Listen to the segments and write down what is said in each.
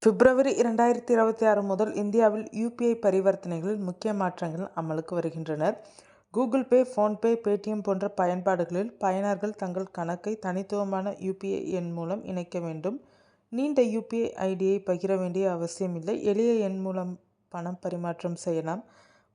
பிப்ரவரி 2026 முதல் இந்தியாவில் யுபிஐ பரிவர்த்தனைகளில் முக்கிய மாற்றங்கள் அமலுக்கு வருகின்றன. கூகுள் பே, ஃபோன்பே, பேடிஎம் போன்ற பயன்பாடுகளில் பயனர்கள் தங்கள் கணக்கை தனித்துவமான யுபிஐ எண் மூலம் இணைக்க வேண்டும். நீண்ட யுபிஐ ஐடியை பகிர வேண்டிய அவசியமில்லை. எளிய எண் மூலம் பணம் பரிமாற்றம் செய்யலாம்.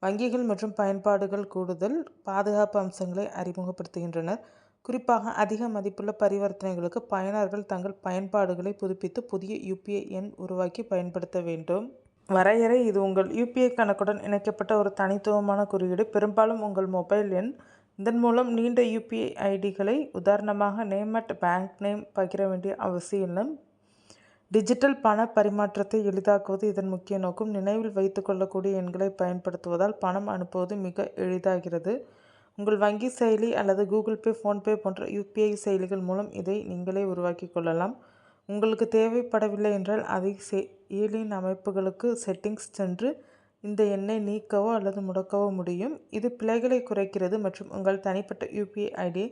வங்கிகள் மற்றும் பயன்பாடுகள் கூடுதல் பாதுகாப்பு அம்சங்களை அறிமுகப்படுத்துகின்றனர். குறிப்பாக அதிக மதிப்புள்ள பரிவர்த்தனைகளுக்கு பயனர்கள் தங்கள் பயன்பாடுகளை புதுப்பித்து புதிய யுபிஐ எண் உருவாக்கி பயன்படுத்த வேண்டும். வரையறை: இது உங்கள் யுபிஐ கணக்குடன் இணைக்கப்பட்ட ஒரு தனித்துவமான குறியீடு, பெரும்பாலும் உங்கள் மொபைல் எண். இதன் மூலம் நீண்ட யுபிஐ ஐடிகளை, உதாரணமாக நேம் அட் பேங்க் நேம், பகிர வேண்டிய அவசியமில்லை. டிஜிட்டல் பண பரிமாற்றத்தை எளிதாக்குவது இதன் முக்கிய நோக்கம். நினைவில் வைத்துக் கொள்ளக்கூடிய எண்களை பயன்படுத்துவதால் பணம் அனுப்புவது மிக எளிதாகிறது. உங்கள் வங்கி செயலி அல்லது கூகுள் பே, ஃபோன்பே போன்ற யுபிஐ செயலிகள் மூலம் இதை நீங்களே உருவாக்கி கொள்ளலாம். உங்களுக்கு தேவைப்படவில்லை என்றால் அதை செயலியின் அமைப்புகளுக்கு செட்டிங்ஸ் சென்று இந்த எண்ணை நீக்கவோ அல்லது முடக்கவோ முடியும். இது பிழைகளை குறைக்கிறது மற்றும் உங்கள் தனிப்பட்ட யுபிஐ ஐடியை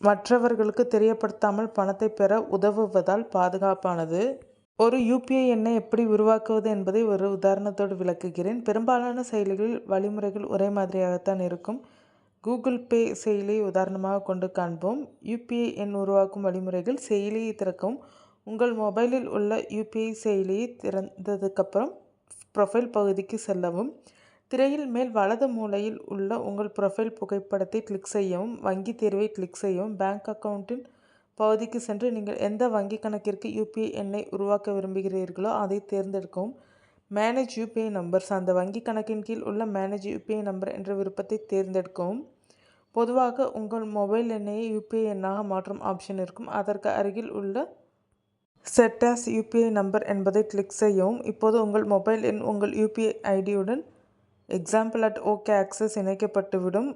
மற்றவர்களுக்கு தெரியப்படுத்தாமல் பணத்தை பெற உதவுவதால் பாதுகாப்பானது. ஒரு யுபிஐ எண்ணை எப்படி உருவாக்குவது என்பதை ஒரு உதாரணத்தோடு விளக்குகிறேன். பெரும்பாலான செயலிகளில் வழிமுறைகள் ஒரே மாதிரியாகத்தான் இருக்கும். கூகுள் பே செயலியை உதாரணமாக கொண்டு காண்போம். யுபிஐ எண் உருவாக்கும் வழிமுறைகள்: செயலியை திறக்கவும். உங்கள் மொபைலில் உள்ள யுபிஐ செயலியை திறந்ததுக்கப்புறம் ப்ரொஃபைல் பகுதிக்கு செல்லவும். திரையில் மேல் வலது மூலையில் உள்ள உங்கள் ப்ரொஃபைல் புகைப்படத்தை கிளிக் செய்யவும். வங்கி தேர்வை கிளிக் செய்யவும். பேங்க் அக்கவுண்டின் பகுதிக்கு சென்று நீங்கள் எந்த வங்கி கணக்கிற்கு யுபிஐ எண்ணை உருவாக்க விரும்புகிறீர்களோ அதை தேர்ந்தெடுக்கவும். மேனேஜ் யுபிஐ நம்பர்ஸ்: அந்த வங்கி கணக்கின் கீழ் உள்ள மேனேஜ் யுபிஐ நம்பர் என்ற விருப்பத்தை தேர்ந்தெடுக்கவும். பொதுவாக உங்கள் மொபைல் எண்ணையே யுபிஐ எண்ணாக மாற்றும் ஆப்ஷன் இருக்கும். அதற்கு அருகில் உள்ள செட் ஆஸ் யுபிஐ நம்பர் என்பதை கிளிக் செய்யவும். இப்போது உங்கள் மொபைல் எண் உங்கள் யுபிஐ ஐடியுடன் example@okAccess இணைக்கப்பட்டுவிடும்.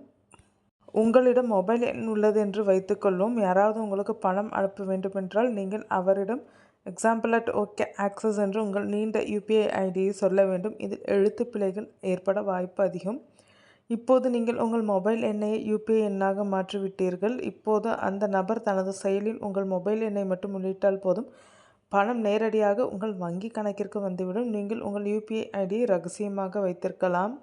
உங்களிடம் மொபைல் எண் உள்ளது என்று வைத்துக்கொள்வோம். யாராவது உங்களுக்கு பணம் அனுப்ப வேண்டுமென்றால் நீங்கள் அவரிடம் example@okAccess என்று உங்கள் நீண்ட யுபிஐ ஐடியை சொல்ல வேண்டும். இதில் எழுத்து பிழைகள் ஏற்பட வாய்ப்பு அதிகம். இப்போது நீங்கள் உங்கள் மொபைல் எண்ணையே யுபிஐ எண்ணாக மாற்றிவிட்டீர்கள். இப்போது அந்த நபர் தனது செயலில் உங்கள் மொபைல் எண்ணை மட்டும் உள்ளிட்டால் போதும், பணம் நேரடியாக உங்கள் வங்கி கணக்கிற்கு வந்துவிடும். நீங்கள் உங்கள் யுபிஐ ஐடியை ரகசியமாக வைத்திருக்கலாம்.